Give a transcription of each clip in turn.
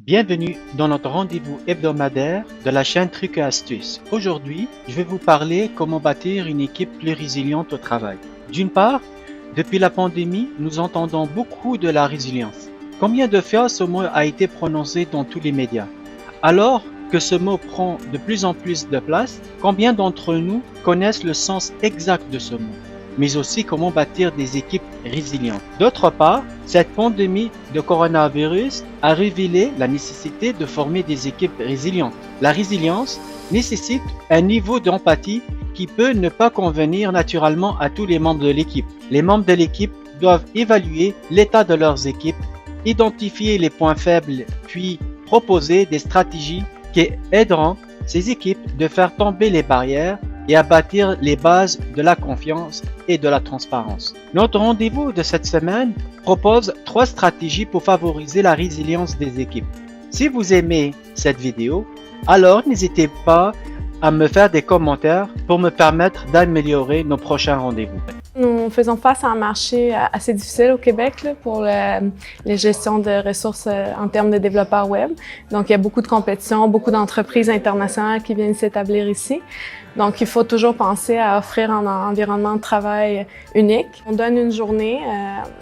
Bienvenue dans notre rendez-vous hebdomadaire de la chaîne Trucs et Astuces. Aujourd'hui, je vais vous parler comment bâtir une équipe plus résiliente au travail. D'une part, depuis la pandémie, nous entendons beaucoup de la résilience. Combien de fois ce mot a été prononcé dans tous les médias? Alors que ce mot prend de plus en plus de place, combien d'entre nous connaissent le sens exact de ce mot? Mais aussi comment bâtir des équipes résilientes. D'autre part, cette pandémie de coronavirus a révélé la nécessité de former des équipes résilientes. La résilience nécessite un niveau d'empathie qui peut ne pas convenir naturellement à tous les membres de l'équipe. Les membres de l'équipe doivent évaluer l'état de leurs équipes, identifier les points faibles, puis proposer des stratégies qui aideront ces équipes de faire tomber les barrières et à bâtir les bases de la confiance et de la transparence. Notre rendez-vous de cette semaine propose 3 stratégies pour favoriser la résilience des équipes. Si vous aimez cette vidéo, alors n'hésitez pas à me faire des commentaires pour me permettre d'améliorer nos prochains rendez-vous. Nous faisons face à un marché assez difficile au Québec pour les gestions de ressources en termes de développeurs web. Donc, il y a beaucoup de compétition, beaucoup d'entreprises internationales qui viennent s'établir ici. Donc, il faut toujours penser à offrir un environnement de travail unique. On donne une journée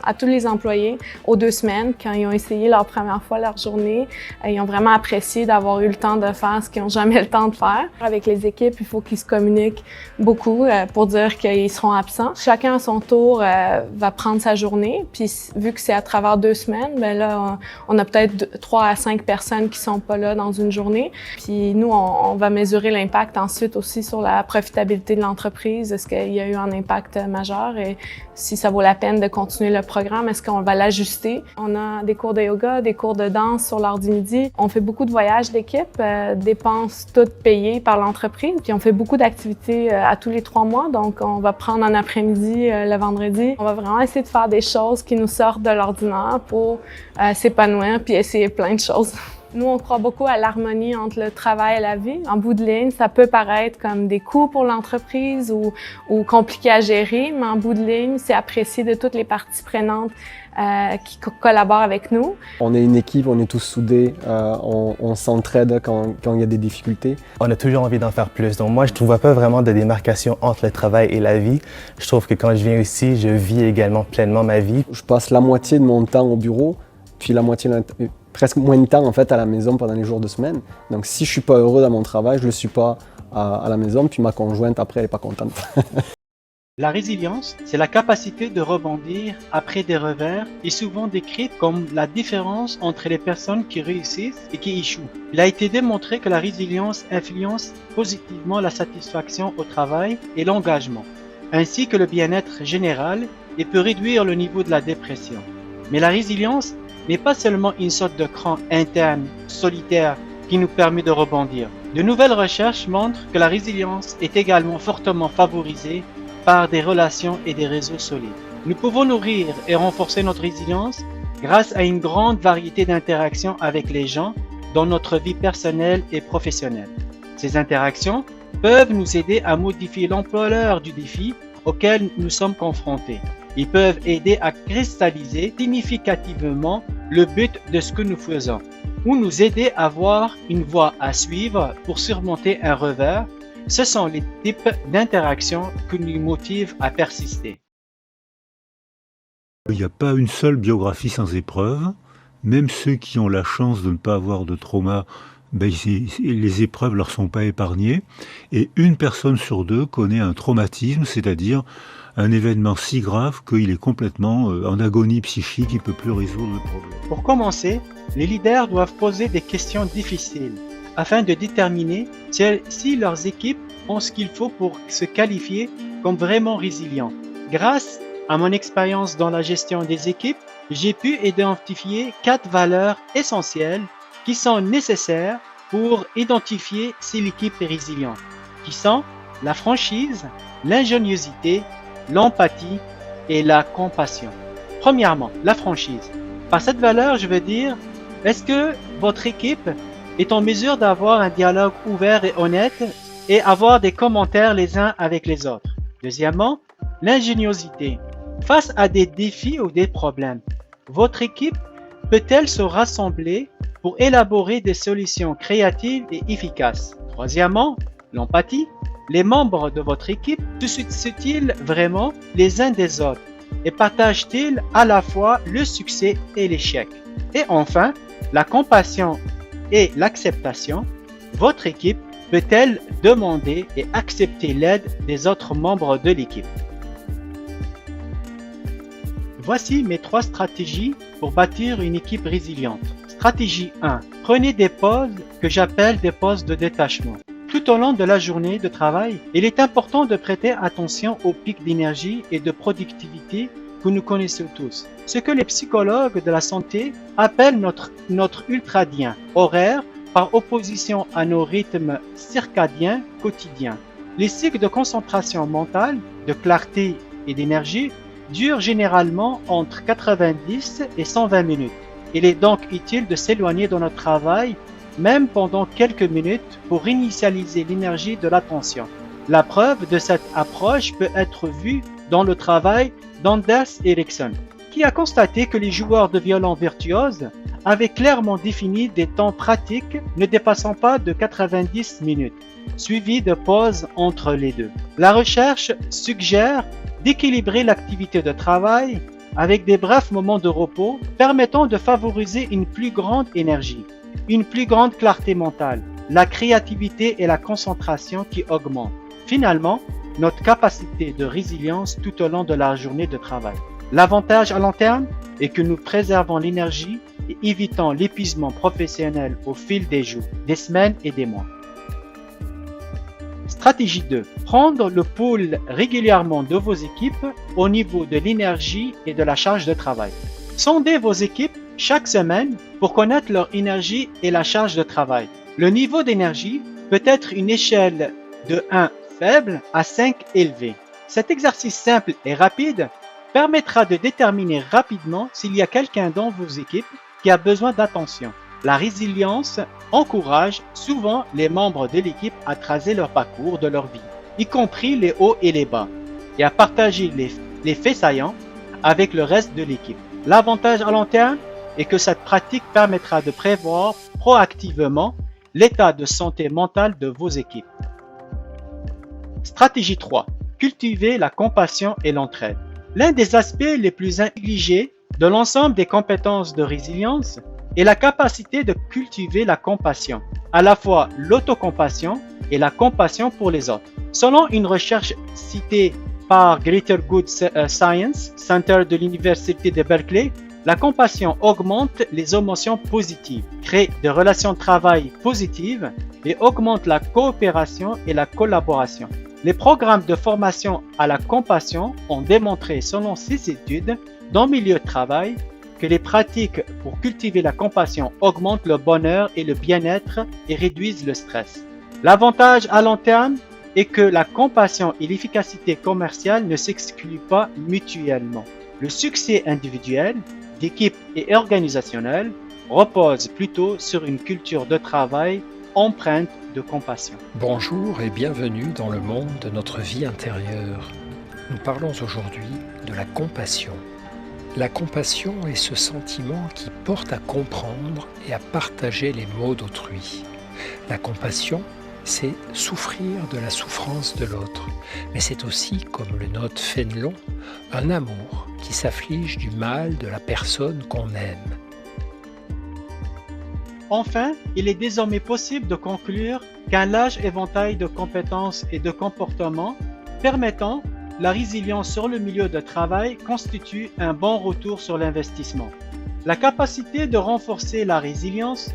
à tous les employés aux 2 semaines. Quand ils ont essayé leur première fois leur journée, ils ont vraiment apprécié d'avoir eu le temps de faire ce qu'ils n'ont jamais le temps de faire. Avec les équipes, il faut qu'ils se communiquent beaucoup pour dire qu'ils seront absents. Chacun à son tour va prendre sa journée. Puis, vu que c'est à travers 2 semaines, ben là, on a peut-être 3 à 5 personnes qui sont pas là dans une journée. Puis, nous, on va mesurer l'impact ensuite aussi sur la profitabilité de l'entreprise. Est-ce qu'il y a eu un impact majeur et si ça vaut la peine de continuer le programme, est-ce qu'on va l'ajuster? On a des cours de yoga, des cours de danse sur l'heure du midi. On fait beaucoup de voyages d'équipe, dépenses toutes payées par l'entreprise. Puis on fait beaucoup d'activités à tous les 3 mois. Donc on va prendre un après-midi le vendredi. On va vraiment essayer de faire des choses qui nous sortent de l'ordinaire pour s'épanouir puis essayer plein de choses. Nous, on croit beaucoup à l'harmonie entre le travail et la vie. En bout de ligne, ça peut paraître comme des coûts pour l'entreprise ou compliqué à gérer, mais en bout de ligne, c'est apprécié de toutes les parties prenantes qui collaborent avec nous. On est une équipe, on est tous soudés, on s'entraide quand il y a des difficultés. On a toujours envie d'en faire plus. Donc moi, je ne trouve pas vraiment de démarcation entre le travail et la vie. Je trouve que quand je viens ici, je vis également pleinement ma vie. Je passe la moitié de mon temps au bureau, puis la moitié presque moins de temps en fait à la maison pendant les jours de semaine. Donc si je suis pas heureux dans mon travail, je le suis pas à la maison, puis ma conjointe après elle est pas contente. La résilience, c'est la capacité de rebondir après des revers et souvent décrite comme la différence entre les personnes qui réussissent et qui échouent. Il a été démontré que la résilience influence positivement la satisfaction au travail et l'engagement, ainsi que le bien-être général et peut réduire le niveau de la dépression. Mais la résilience n'est pas seulement une sorte de cran interne, solitaire, qui nous permet de rebondir. De nouvelles recherches montrent que la résilience est également fortement favorisée par des relations et des réseaux solides. Nous pouvons nourrir et renforcer notre résilience grâce à une grande variété d'interactions avec les gens dans notre vie personnelle et professionnelle. Ces interactions peuvent nous aider à modifier l'ampleur du défi auquel nous sommes confrontés. Ils peuvent aider à cristalliser significativement le but de ce que nous faisons, ou nous aider à voir une voie à suivre pour surmonter un revers. Ce sont les types d'interactions qui nous motivent à persister. Il n'y a pas une seule biographie sans épreuve. Même ceux qui ont la chance de ne pas avoir de trauma, les épreuves ne leur sont pas épargnées. Et une personne sur 2 connaît un traumatisme, c'est-à-dire un événement si grave qu'il est complètement en agonie psychique, il ne peut plus résoudre le problème. Pour commencer, les leaders doivent poser des questions difficiles afin de déterminer si leurs équipes ont ce qu'il faut pour se qualifier comme vraiment résilients. Grâce à mon expérience dans la gestion des équipes, j'ai pu identifier 4 valeurs essentielles qui sont nécessaires pour identifier si l'équipe est résiliente, qui sont la franchise, l'ingéniosité, l'empathie et la compassion. Premièrement, la franchise. Par cette valeur, je veux dire, est-ce que votre équipe est en mesure d'avoir un dialogue ouvert et honnête et avoir des commentaires les uns avec les autres? Deuxièmement, l'ingéniosité. Face à des défis ou des problèmes, votre équipe peut-elle se rassembler pour élaborer des solutions créatives et efficaces. Troisièmement, l'empathie. Les membres de votre équipe se soucient-ils vraiment les uns des autres et partagent-ils à la fois le succès et l'échec? Et enfin, la compassion et l'acceptation. Votre équipe peut-elle demander et accepter l'aide des autres membres de l'équipe? Voici mes 3 stratégies pour bâtir une équipe résiliente. Stratégie 1. Prenez des pauses que j'appelle des pauses de détachement. Tout au long de la journée de travail, il est important de prêter attention aux pics d'énergie et de productivité que nous connaissons tous. Ce que les psychologues de la santé appellent notre ultradien horaire par opposition à nos rythmes circadiens quotidiens. Les cycles de concentration mentale, de clarté et d'énergie durent généralement entre 90 et 120 minutes. Il est donc utile de s'éloigner de notre travail même pendant quelques minutes pour initialiser l'énergie de l'attention. La preuve de cette approche peut être vue dans le travail d'Andreas Ericsson, qui a constaté que les joueurs de violon virtuoses avaient clairement défini des temps pratiques ne dépassant pas de 90 minutes, suivis de pauses entre les deux. La recherche suggère d'équilibrer l'activité de travail avec des brefs moments de repos permettant de favoriser une plus grande énergie, une plus grande clarté mentale, la créativité et la concentration qui augmentent. Finalement, notre capacité de résilience tout au long de la journée de travail. L'avantage à long terme est que nous préservons l'énergie et évitons l'épuisement professionnel au fil des jours, des semaines et des mois. Stratégie 2. Prendre le pouls régulièrement de vos équipes au niveau de l'énergie et de la charge de travail. Sondez vos équipes chaque semaine pour connaître leur énergie et la charge de travail. Le niveau d'énergie peut être une échelle de 1 faible à 5 élevé. Cet exercice simple et rapide permettra de déterminer rapidement s'il y a quelqu'un dans vos équipes qui a besoin d'attention. La résilience encourage souvent les membres de l'équipe à tracer leur parcours de leur vie, y compris les hauts et les bas, et à partager les faits saillants avec le reste de l'équipe. L'avantage à long terme est que cette pratique permettra de prévoir proactivement l'état de santé mentale de vos équipes. Stratégie 3. Cultiver la compassion et l'entraide. L'un des aspects les plus négligés de l'ensemble des compétences de résilience est la capacité de cultiver la compassion, à la fois l'autocompassion et la compassion pour les autres. Selon une recherche citée par Greater Good Science Center de l'Université de Berkeley, la compassion augmente les émotions positives, crée des relations de travail positives et augmente la coopération et la collaboration. Les programmes de formation à la compassion ont démontré, selon ces études, dans le milieu de travail, que les pratiques pour cultiver la compassion augmentent le bonheur et le bien-être et réduisent le stress. L'avantage à long terme est que la compassion et l'efficacité commerciale ne s'excluent pas mutuellement. Le succès individuel, d'équipe et organisationnel repose plutôt sur une culture de travail empreinte de compassion. Bonjour et bienvenue dans le monde de notre vie intérieure. Nous parlons aujourd'hui de la compassion. La compassion est ce sentiment qui porte à comprendre et à partager les maux d'autrui. La compassion, c'est souffrir de la souffrance de l'autre, mais c'est aussi, comme le note Fénelon, un amour qui s'afflige du mal de la personne qu'on aime. Enfin, il est désormais possible de conclure qu'un large éventail de compétences et de comportements permettant la résilience sur le milieu de travail constitue un bon retour sur l'investissement. La capacité de renforcer la résilience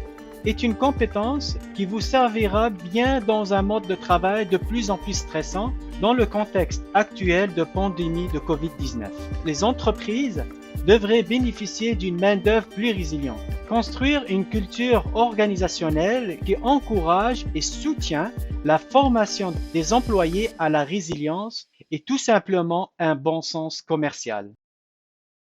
est une compétence qui vous servira bien dans un mode de travail de plus en plus stressant dans le contexte actuel de pandémie de COVID-19. Les entreprises devraient bénéficier d'une main-d'œuvre plus résiliente. Construire une culture organisationnelle qui encourage et soutient la formation des employés à la résilience est tout simplement un bon sens commercial.